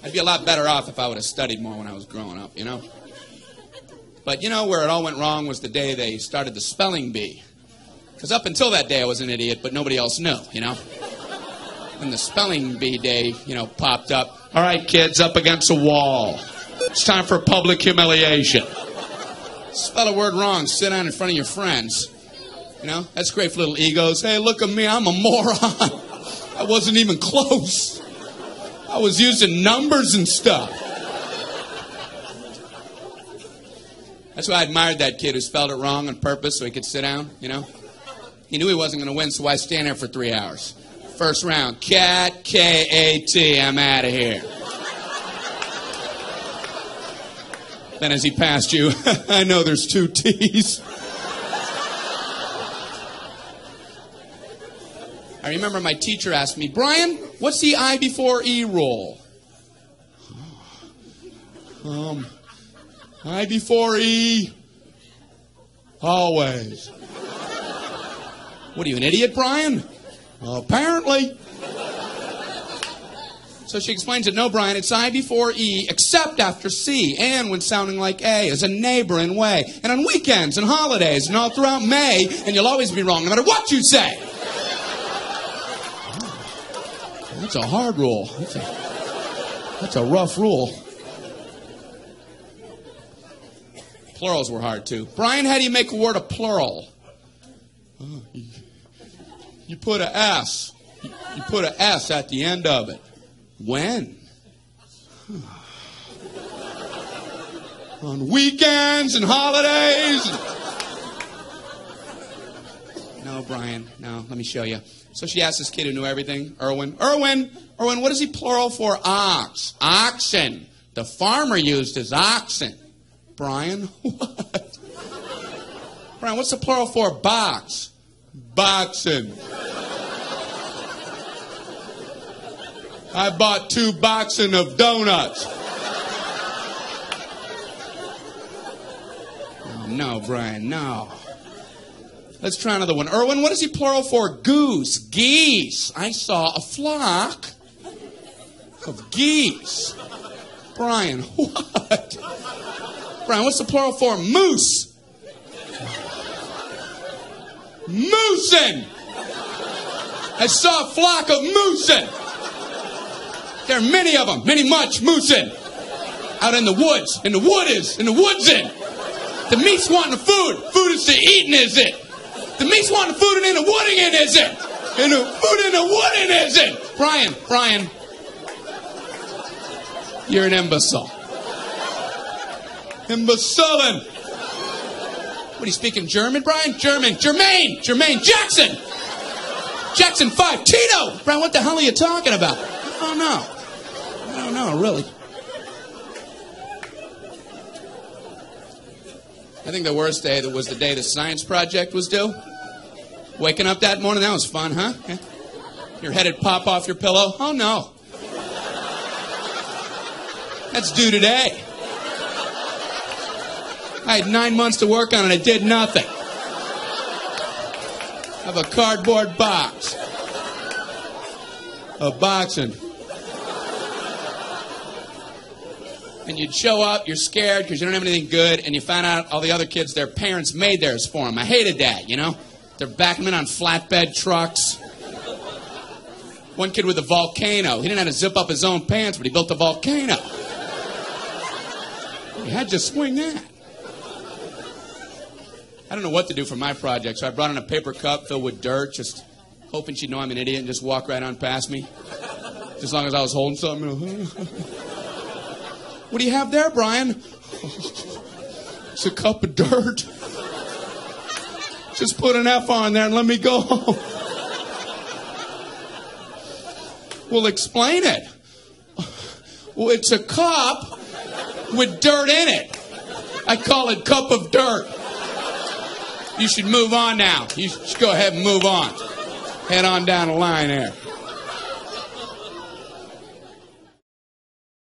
I'd be a lot better off if I would have studied more when I was growing up, you know? But you know where it all went wrong was the day they started the spelling bee. Because up until that day I was an idiot, but nobody else knew, you know? When the spelling bee day, you know, popped up. All right, kids, up against a wall. It's time for public humiliation. Spell a word wrong, sit down in front of your friends. You know, that's great for little egos. Hey, look at me, I'm a moron. I wasn't even close. I was using numbers and stuff. That's why I admired that kid who spelled it wrong on purpose so he could sit down, you know. He knew he wasn't going to win, so why stand there for 3 hours? First round, cat, K-A-T, I'm out of here. Then as he passed you, I know there's 2 T's. I remember my teacher asked me, Brian, what's the I before E rule? I before E, always. What are you, an idiot, Brian? Apparently. So she explains it, no, Brian, it's I before E, except after C, and when sounding like A, as a neighboring way, and on weekends and holidays, and all throughout May, and you'll always be wrong, no matter what you say. That's a hard rule. That's a rough rule. Plurals were hard, too. Brian, how do you make a word a plural? You put an S. You put an S at the end of it. When? On weekends and holidays. No, Brian. No, let me show you. So she asked this kid who knew everything, Erwin, what is he plural for? Ox. Oxen. The farmer used his oxen. Brian, what? Brian, what's the plural for box? Boxen. I bought 2 boxen of donuts. Oh, no, Brian, no. Let's try another one. Erwin, what is he plural for? Goose. Geese. I saw a flock of geese. Brian, what? Brian, what's the plural for? Moose. Moosin. I saw a flock of moosin. There are many of them, many much moosin. Out in the woods, in the woodsin. The meat's wanting the food. Food is to eating, is it? The meat's wanting the food and in the wooding, is it? And the food in the wooding, is it? Brian, you're an imbecile. Imbecilin'. What, are you speaking German, Brian? Jermaine Jackson. Jackson 5, Tito. Brian, what the hell are you talking about? I don't know, really. I think the worst day was the day the science project was due. Waking up that morning, that was fun, huh? Yeah. Your head would pop off your pillow. Oh, no. That's due today. I had 9 months to work on it. I did nothing. I have a cardboard box. A boxing. And you'd show up, you're scared because you don't have anything good, and you find out all the other kids, their parents made theirs for them. I hated that, you know? They're backing them in on flatbed trucks. One kid with a volcano. He didn't have to zip up his own pants, but he built a volcano. You had to swing that. I don't know what to do for my project, so I brought in a paper cup filled with dirt, just hoping she'd know I'm an idiot and just walk right on past me. Just as long as I was holding something. What do you have there, Brian? It's a cup of dirt. Just put an F on there and let me go home. Well, explain it. Well, it's a cup with dirt in it. I call it cup of dirt. You should move on now. You should go ahead and move on. Head on down the line there.